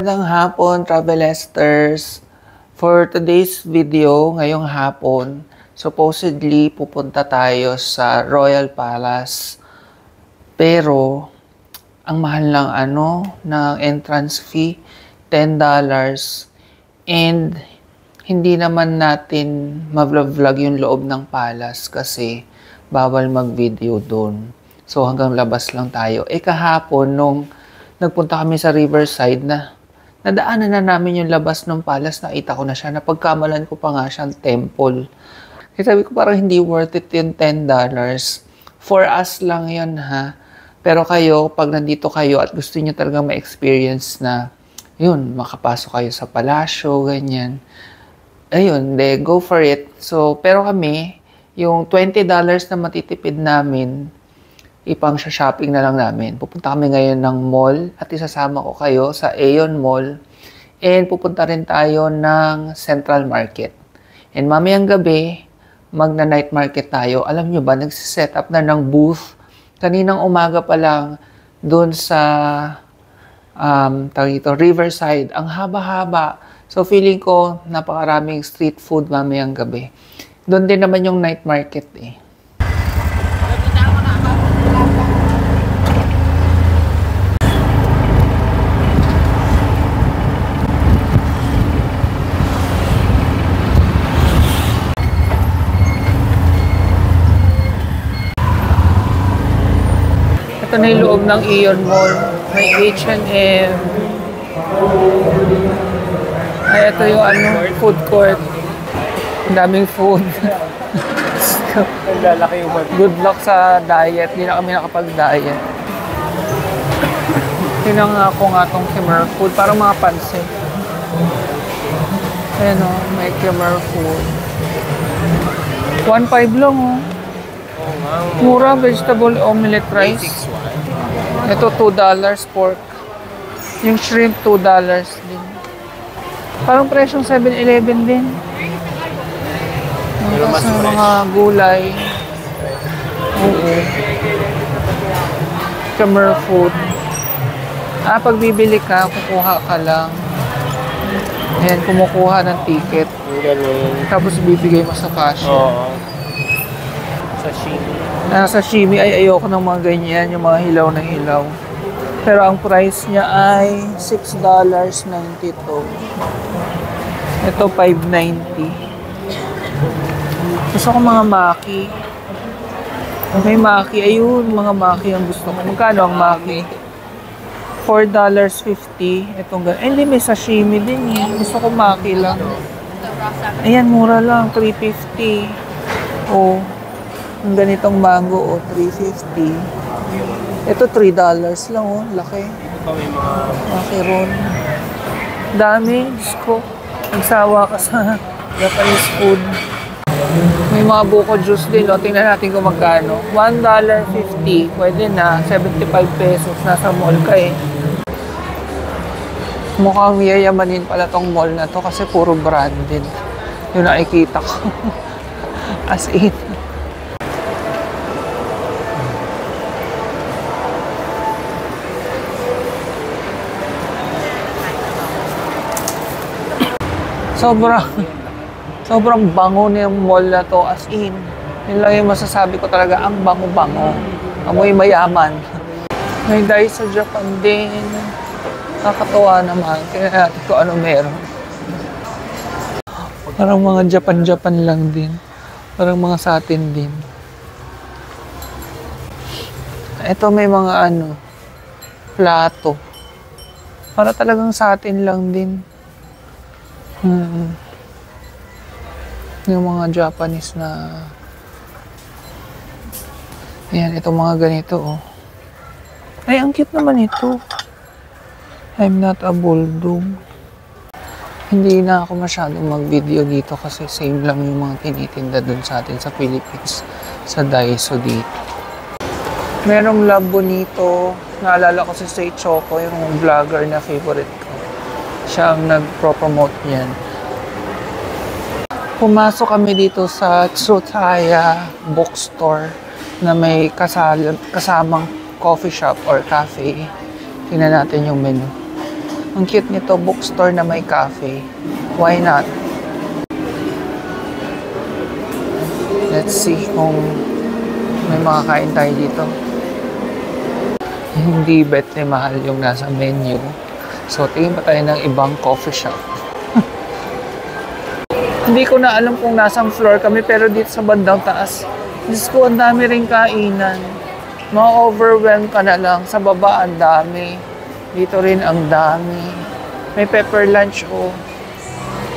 Magandang hapon, Travelesters. For today's video, ngayong hapon, supposedly pupunta tayo sa Royal Palace. Pero, ang mahal lang ng entrance fee, $10. And, hindi naman natin ma-vlog yung loob ng palace kasi bawal mag-video doon. So, hanggang labas lang tayo. Kahapon, nung nagpunta kami sa Riverside nadaanan na namin yung labas ng palace, nakita ko na siya, napagkamalan ko pa nga siyang temple. Kasi sabi ko parang hindi worth it yung $10. For us lang yun ha. Pero kayo, pag nandito kayo at gusto niyo talagang ma-experience na, yun, makapasok kayo sa palasyo, ganyan. Ayun, go for it. So, pero kami, yung $20 na matitipid namin, ipang shopping na lang namin. Pupunta kami ngayon ng mall at isasama ko kayo sa Aeon Mall. And pupunta rin tayo ng Central Market. And mamayang gabi, magna-night market tayo. Alam nyo ba, nagsiset up na ng booth. Kaninang umaga pa lang, doon sa Riverside. Ang haba-haba. So feeling ko, napakaraming street food mamayang gabi. Doon din naman yung night market eh. Ito na yung loob ng Aeon Mall. May H&M. Ay, ito yung food court. Ang daming food. Good luck sa diet. Hindi na kami nakapag-diet. Tinanga ko nga itong Khmer food. Parang mga pansit. Ayan o, may Khmer food. 1.5 lang o. Mura, vegetable omelette rice. Ito $2 pork. Yung shrimp $2 din. Parang presyong 7-Eleven din. Tapos ng mga gulay. Oo. Khmer food. Pag bibili ka, kukuha ka lang. Ayan, kumukuha ng ticket. Tapos bibigay mo sa cashier. Oo. Sashimi. Sashimi ay ayoko ng mga ganyan, yung mga hilaw na hilaw. Pero ang price niya ay $6.92. Ito $5.90. Gusto ko mga maki. May maki. Ayun, mga maki ang gusto ko. Magkano ang maki? $4.50. Itong ganun. Hindi, may sashimi din eh. Gusto ko maki lang. Ayan, mura lang. $3.50. Oh. Ang ganitong mango, $3.50. Ito, $3 lang, laki. Laki ron. Dami, Diyos ko. Nagsawa ka sa Japanese food. May mga buko juice din, tingnan natin kung magkano. $1.50. Pwede na, 75 pesos. Nasa mall ka eh. Mukhang yayamanin pala tong mall na to kasi puro branded. Yung nakikita ko. As in. Sobrang bango na yung mall na to, as in. Yun lang yung masasabi ko talaga, ang bango-bango. Amoy mayaman. May dahil sa Japan din. Nakakatuwa naman. Kaya natin kung ano meron. Parang mga Japan-Japan lang din. Parang mga sa atin din. Ito may mga plato. Para talagang sa atin lang din. Yung mga Japanese na ayan, itong mga ganito ay, ang cute naman ito. I'm not a bulldog. Hindi na ako masyadong mag-video dito kasi same lang yung mga tinitinda dun sa atin sa Philippines, sa Daiso dito. Merong Love Bonito. Naalala ko si Say Choco, yung vlogger na favorite ko. Siya ang nag-promote niyan. Pumasok kami dito sa Tsutaya Bookstore na may kasamang coffee shop or cafe. Tingnan natin yung menu. Ang cute nito, bookstore na may cafe. Why not? Let's see kung may makakain tayo dito. Hindi bet ni mahal yung nasa menu. So, tingin pa tayo ng ibang coffee shop. Hindi ko na alam kung nasang floor kami, pero dito sa bandang taas, Diyos ko, ang dami rin kainan. Ma-overwhelm ka na lang. Sa baba, ang dami. Dito rin ang dami. May pepper lunch, oh.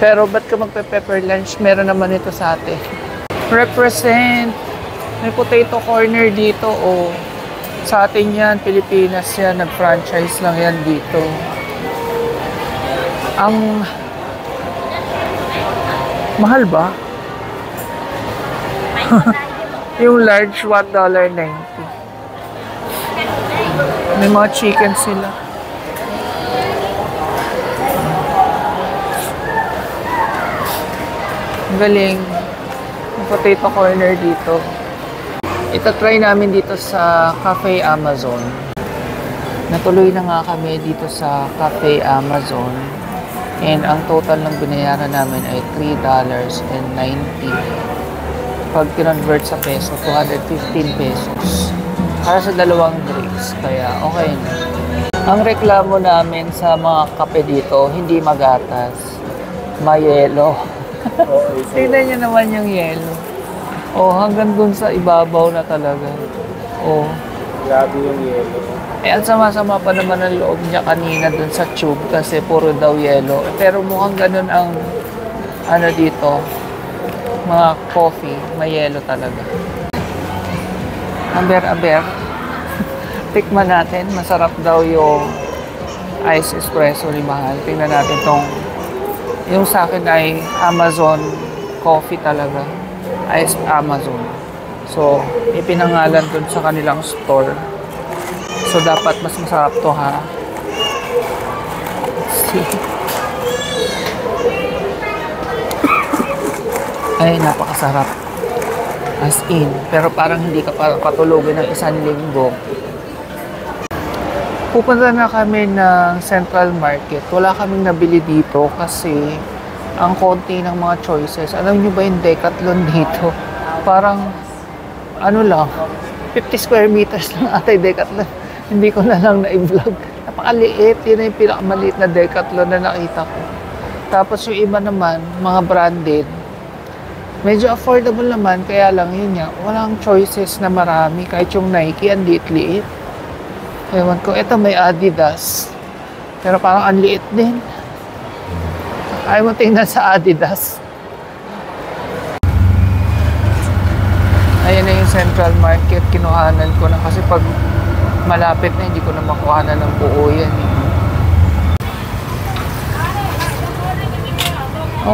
Pero ba't ka magpe-pepper lunch? Meron naman ito sa atin. Represent! May potato corner dito, oh. Sa atin yan, Pilipinas yan. Nag-franchise lang yan dito. Ang mahal ba? Yung large, $1.90. May mga chicken sila. Ang galing. Yung potato corner dito. Ito-try namin dito sa Cafe Amazon. Natuloy na nga kami dito sa Cafe Amazon. And ang total ng binayaran namin ay $3.90. Pag kinonvert sa peso, 215 pesos. Para sa dalawang drinks. Kaya okay na. Ang reklamo namin sa mga kape dito, hindi magatas. May yelo. Tignan nyo naman yung yelo. Oh, hanggang dun sa ibabaw na talaga. Oh. Grabe yung yelo. Eh, ang sama-sama pa naman ang loob niya kanina dun sa tube kasi puro daw yelo. Pero mukhang ganun ang ano dito, mga coffee, may yelo talaga. Aber-aber. Tikman natin, masarap daw yung ice espresso ni Mahal. Tingnan natin tong, yung sa akin ay Amazon coffee talaga. Ice Amazon. So, ipinangalan dun sa kanilang store. So, dapat mas masarap to, ha? See? Ay, napakasarap. As in. Pero parang hindi ka patulogin ng 1 linggo. Pupunta na kami ng Central Market. Wala kaming nabili dito kasi ang konti ng mga choices. Alam nyo ba yung Decathlon dito? Parang, ano lang, 50 square meters lang ata yung Decathlon. Hindi ko na lang na-vlog. Napakaliit. Yun na yung pinakamaliit na Decathlon na nakita ko. Tapos yung iba naman, mga branded. Medyo affordable naman, kaya lang yun nga, walang choices na marami. Kahit yung Nike, ang liit-liit. Ewan ko, ito may Adidas. Pero parang ang liit din. Ayaw mo tingnan sa Adidas. Ayan na yung Central Market. Kinuhanan ko na kasi pag malapit na, hindi ko na makuhanan ng buo yan.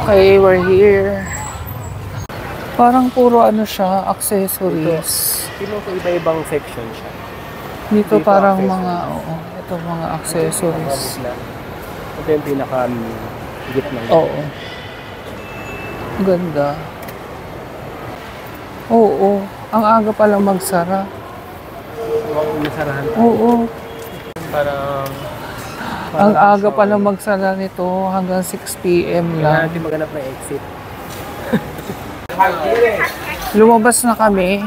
Okay, we're here. Parang puro ano siya, accessories. Sino ko iba-ibang section siya? Dito parang mga, oo, ito mga accessories. Ito yung pinaka-gitna. Oo. Ganda. Oo, ang aga palang magsara. Nasarahan tayo. Oo. Parang Ang aga palang magsara nito hanggang 6 PM kailangan lang. natin maghanap ng exit. Lumabas na kami.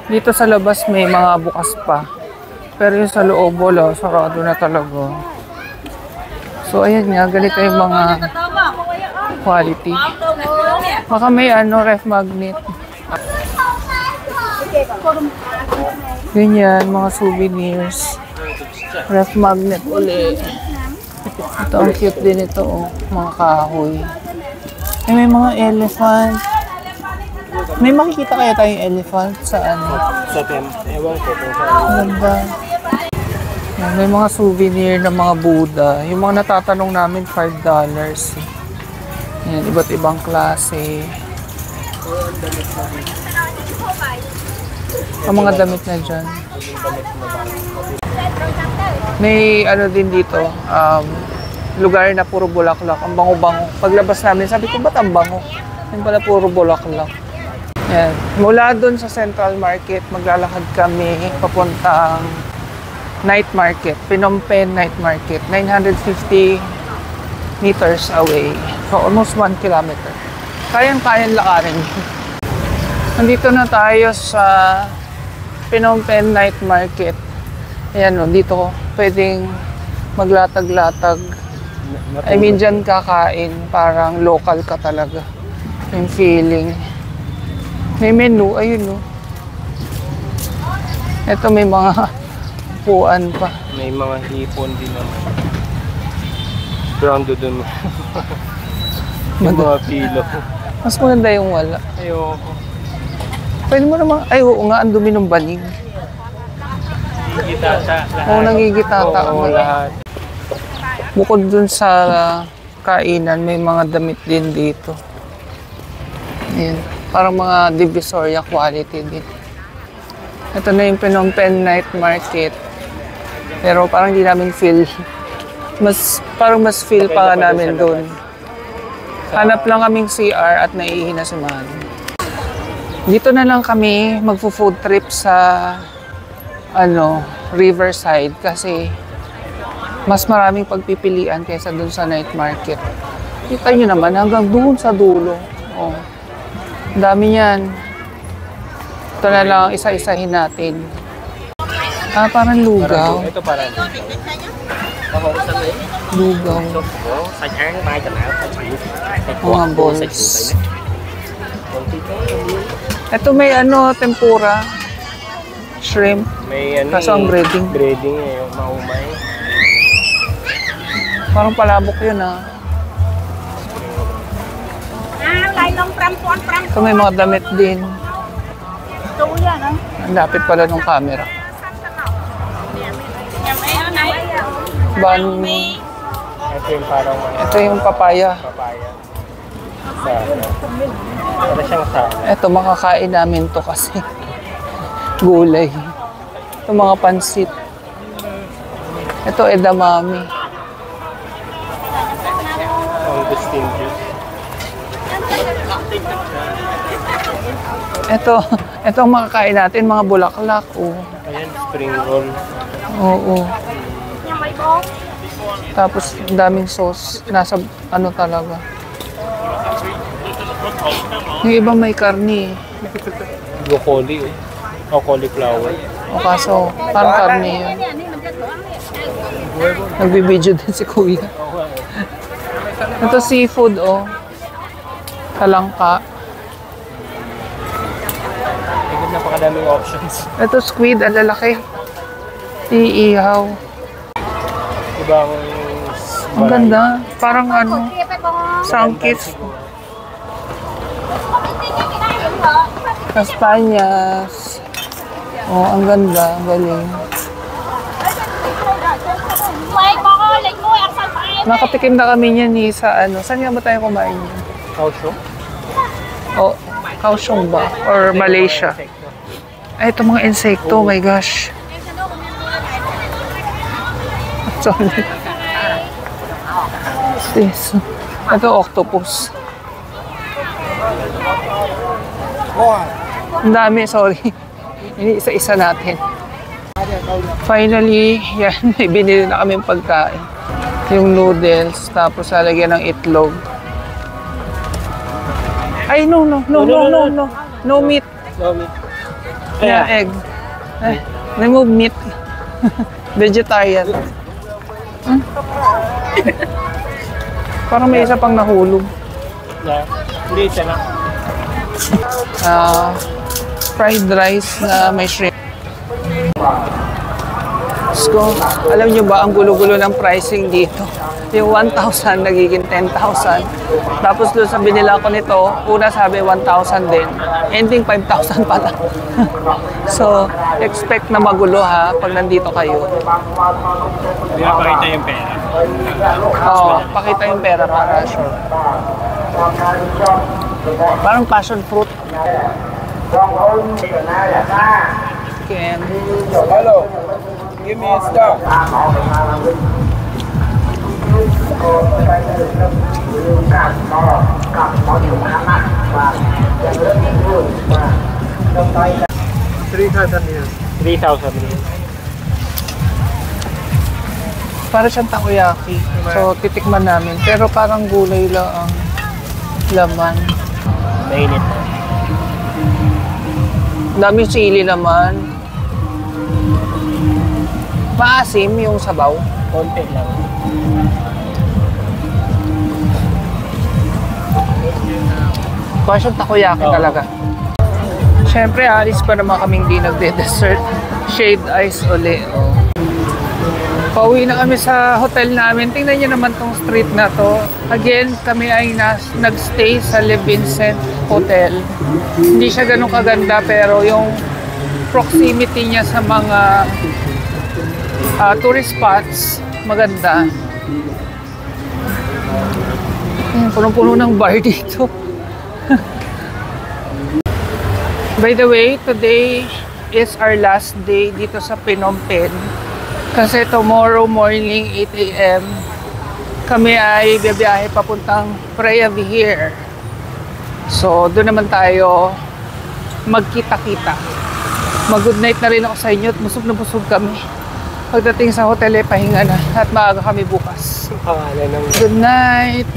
Dito sa labas may mga bukas pa. Pero yung sa loob, wala. Sarado na talaga. So, ayan nga. Ganito yung mga quality. Baka may ano, ref magnet. Ganyan, mga souvenirs. Ref magnet uli. Ito, ang cute din ito, oh. Mga kahoy. Eh, may mga elephant. May makikita kaya tayong elephant sa ano? Sa tem, ewan ko kung saan. Ganda. Yan, may mga souvenir ng mga Buddha. Yung mga natatanong namin, $5. Yan, iba't ibang klase. Ang mga damit na dyan. May ano din dito, lugar na puro bulaklak. Ang bango-bango. Paglabas namin, sabi ko, ba't ang bango? Yan pala puro bulaklak. Yan. Mula doon sa Central Market, maglalakad kami papuntang night market, Phnom Penh night market, 950 meters away. So, almost 1 kilometer. Kayang-kayang lakarin. Nandito na tayo sa Phnom Penh night market. Ayan o, dito pwedeng maglatag-latag. I mean, dyan kakain. Parang local ka talaga. Yung feeling. May menu, ayun o. Ito may mga upuan pa. May mga hipon din naman. Grounded dun. Yung mga pilo. Mas maganda yung wala. Ayoko. Pwede mo naman, ay oo nga, ang dumi ng banig. Nangigitata lahat. Oo, nangigitata. Oo, lahat. Bukod dun sa kainan, may mga damit din dito. Ayan. Parang mga Divisoria quality din. Ito na yung Phnom Penh night market. Pero parang hindi namin feel. Parang mas feel pa nga namin doon. Hanap lang kaming CR at naiihina si Manny. Dito na lang kami magfo-food trip sa Riverside kasi mas maraming pagpipilian kaysa doon sa night market. Kita nyo naman hanggang doon sa dulo. Oh. Ang dami yan. Ito na lang isa-isahin natin. Parang lugaw. Ito parang Lugaw. Mga balls. Ito may tempura. Shrimp. may Kaso ang breading. Breading yung maumay. Parang palabok yun Ito may mga damit din. Ang lapit pala ng camera. Ito yung parang Ito yung papaya. papaya. Para siyang sa. Ito makakain namin to kasi gulay. Ito mga pansit. Ito edamame. Augustine juice. Ito ang makakain natin, mga bulaklak. Ayan, spring roll. Oo. Tapos daming sauce. Nasa talaga. Yung iba may karni. Broccoli o cauliflower. O kaso, parang karni yun. Nagbibideo din si Kuya. Ito seafood Talangka. Napakadaming options. Ito squid, ang lalaki. Iihaw. Ibang Ang ganda. Parang sangkis. Kastanyas. Ang ganda. Ang galing. Nakatikim na kami niyan sa Saan nga ba tayo kumain niyan? Kaosyong? Kaohsiung ba? Or Malaysia? Ay, ito mga insekto. Oh my gosh. Sorry. This. Ito, octopus. Ang dami, sorry. Ini isa-isa natin. Finally, yan, may binili na kami pagkain. Yung noodles, tapos lalagyan ng itlog. Ay, no meat. No meat. Yeah, egg. Remove meat. Vegetarian. Parang may isa pang nahulog. Hindi, isa lang. Fried rice na may shrimp. Let's go. Alam nyo ba, ang gulo-gulo ng pricing dito. Yung 1,000 nagiging 10,000. Tapos doon sa binila ko nito, una sabi 1,000 din. Ending 5,000 pala. So, expect na magulo pag nandito kayo. Hindi na pakita yung pera. Oo, pakita yung pera para sure. Parang passion fruit. Chicken. Hello. Give me a star. $3,000 million. $3,000 million. Para siyang takoyaki. So, titikman namin. Pero parang gulay lang ang laman. Mainit. Daming sili naman. Maasim yung sabaw. Konti lang. Para siyang takoyaki talaga. Siyempre, alis pa naman kaming di nagde-dessert. Shade ice uli. Oh. Pauwi na kami sa hotel namin. Tingnan niyo naman tong street na to. Again, kami ay nag-stay sa Le Vincent Hotel. Hindi siya ganun kaganda pero yung proximity niya sa mga tourist spots, maganda. Punong-puno ng bar dito. By the way, today is our last day dito sa Phnom Penh. Kasi tomorrow morning, 8 a.m., kami ay bibiyahe papuntang Preah Vihear. So, doon naman tayo magkita-kita. Mag-good night na rin ako sa inyo at busog na busog kami. Pagdating sa hotel, pahinga na at maaga kami bukas. Pangalan ng Good night!